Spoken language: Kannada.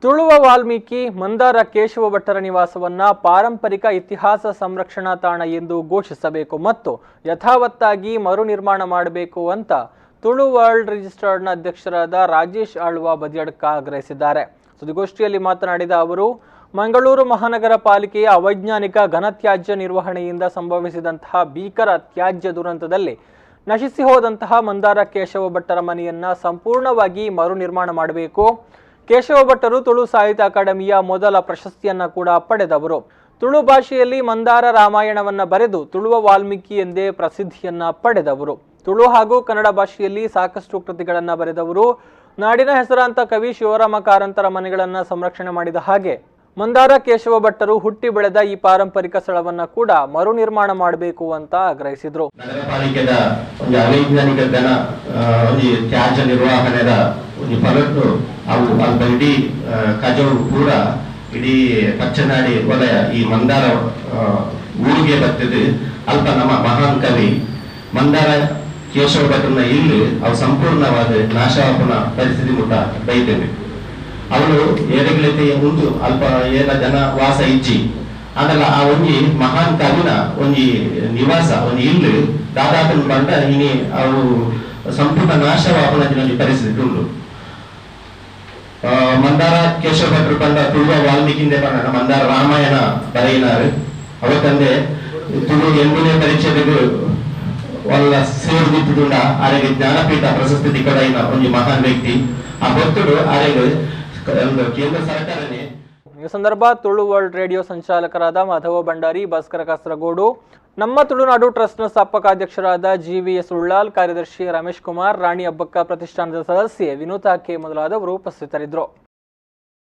ತುಳುವ ವಾಲ್ಮೀಕಿ ಮಂದಾರ ಕೇಶವ ಭಟ್ಟರ ನಿವಾಸವನ್ನ ಪಾರಂಪರಿಕ ಇತಿಹಾಸ ಸಂರಕ್ಷಣಾ ತಾಣ ಎಂದು ಘೋಷಿಸಬೇಕು ಮತ್ತು ಯಥಾವತ್ತಾಗಿ ಮರು ನಿರ್ಮಾಣ ಮಾಡಬೇಕು ಅಂತ ತುಳು ವರ್ಲ್ಡ್ ರಿಜಿಸ್ಟರ್ಡ್ನ ಅಧ್ಯಕ್ಷರಾದ ರಾಜೇಶ್ ಆಳ್ವ ಬದಿಯಡ್ಕ ಆಗ್ರಹಿಸಿದ್ದಾರೆ. ಸುದ್ದಿಗೋಷ್ಠಿಯಲ್ಲಿ ಮಾತನಾಡಿದ ಅವರು, ಮಂಗಳೂರು ಮಹಾನಗರ ಪಾಲಿಕೆಯ ಅವೈಜ್ಞಾನಿಕ ಘನತ್ಯಾಜ್ಯ ನಿರ್ವಹಣೆಯಿಂದ ಸಂಭವಿಸಿದಂತಹ ಭೀಕರ ತ್ಯಾಜ್ಯ ದುರಂತದಲ್ಲಿ ನಶಿಸಿ ಹೋದಂತಹ ಮಂದಾರ ಕೇಶವ ಭಟ್ಟರ ಮನೆಯನ್ನ ಸಂಪೂರ್ಣವಾಗಿ ಮರು ನಿರ್ಮಾಣ ಮಾಡಬೇಕು. ಕೇಶವ ಭಟ್ಟರು ತುಳು ಸಾಹಿತ್ಯ ಅಕಾಡೆಮಿಯ ಮೊದಲ ಪ್ರಶಸ್ತಿಯನ್ನ ಕೂಡ ಪಡೆದವರು. ತುಳು ಭಾಷೆಯಲ್ಲಿ ಮಂದಾರ ರಾಮಾಯಣವನ್ನ ಬರೆದು ತುಳುವ ವಾಲ್ಮೀಕಿ ಎಂದೇ ಪ್ರಸಿದ್ಧಿಯನ್ನ ಪಡೆದವರು. ತುಳು ಹಾಗೂ ಕನ್ನಡ ಭಾಷೆಯಲ್ಲಿ ಸಾಕಷ್ಟು ಕೃತಿಗಳನ್ನ ಬರೆದವರು. ನಾಡಿನ ಹೆಸರಾಂತ ಕವಿ ಶಿವರಾಮ ಕಾರಂತರ ಮನೆಗಳನ್ನ ಸಂರಕ್ಷಣೆ ಮಾಡಿದ ಹಾಗೆ ಮಂದಾರ ಕೇಶವ ಭಟ್ಟರು ಹುಟ್ಟಿ ಬೆಳೆದ ಈ ಪಾರಂಪರಿಕ ಸ್ಥಳವನ್ನ ಕೂಡ ಮರು ನಿರ್ಮಾಣ ಮಾಡಬೇಕು ಅಂತ ಆಗ್ರಹಿಸಿದ್ರು. ನಗರ ಪಾಲಿಕೆದ ಒಂದು ಅವೈಜ್ಞಾನಿಕ ತ್ಯಾಜ್ಯ ನಿರ್ವಹಣೆದ ಒಂದು ಫಲದ್ದು ಅವು ಅಲ್ಪ ಇಡೀ ಕಜವು ಪೂರ ಇಡೀ ಪಚ್ಚನಾಡಿ ವಲಯ ಈ ಮಂದಾರ ಊರಿಗೆ ಬರ್ತದೆ. ಅಲ್ಪ ನಮ್ಮ ಮಹಾನ್ ಕವಿ ಮಂದಾರ ಕೇಶವ ಭಟ್ಟರನ್ನ ಇಲ್ಲಿ ಅವು ಸಂಪೂರ್ಣವಾದ ನಾಶವಾಪನ ಪರಿಸ್ಥಿತಿ ಮುಟ್ಟ ಬೈತೇವೆ. ಅವಳು ಏರಗಳತೆ ಒಂದು ಅಲ್ಪ ಏನ ಜನ ವಾಸ ಇಜ್ಜಿ ಅದಲ್ಲ ಆ ಒಂಜಿ ಮಹಾನ್ ಕವಿನ ಒಂಜಿ ನಿವಾಸ ಒಂದು ಇಲ್ಲು ದಾದಾಪನ ಬಂಡ ಇನಿ ಅವು ಸಂಪೂರ್ಣ ನಾಶವಾಪನ ಒಂಜಿ ಪರಿಸ್ಥಿತಿ ಉಂಟು. ಮಂದಾರ ಕೇಶವ ಭಟ್ಟರು ಬಂಡ ತುಳುವ ವಾಲ್ಮೀಕಿಂದೆ ಬಂಡ ಮಂದಾರ ರಾಮಾಯಣ ಬರೆಯಿನಾರು ಅವತ್ತಂದೆ ತುಳು 8ನೇ ಪರೀಕ್ಷೆಗೂ వాళ్ళ ಸೇರ್ದಿದ್ದುಂಡ ಆರೆಗೆ ಜ್ಞಾನಪೀಠ ಪ್ರಶಸ್ತಿ ಕೊಡೈನ ಒಂದು ಮಹಾನ್ ವ್ಯಕ್ತಿ ಆ ಭಕ್ತರು ಆರೆಗೆ ಕೇಂದ್ರ ಸರ್ಕಾರನೇ. ಈ ಸಂದರ್ಭ ತುಳು ವರ್ಲ್ಡ್ ರೇಡಿಯೋ ಸಂಚಾಲಕರಾದ ಮಾಧವ ಭಂಡಾರಿ, ಭಾಸ್ಕರ ಕಾಸರಗೋಡು, ನಮ್ಮ ತುಳುನಾಡು ಟ್ರಸ್ಟ್ನ ಸ್ಥಾಪಕಾಧ್ಯಕ್ಷರಾದ GVS ಉಳ್ಳಾಲ್, ಕಾರ್ಯದರ್ಶಿ ರಮೇಶ್ ಕುಮಾರ್, ರಾಣಿ ಅಬ್ಬಕ್ಕ ಪ್ರತಿಷ್ಠಾನದ ಸದಸ್ಯೆ ವಿನೂತಾ ಕೆ ಮೊದಲಾದವರು ಉಪಸ್ಥಿತರಿದ್ದರು.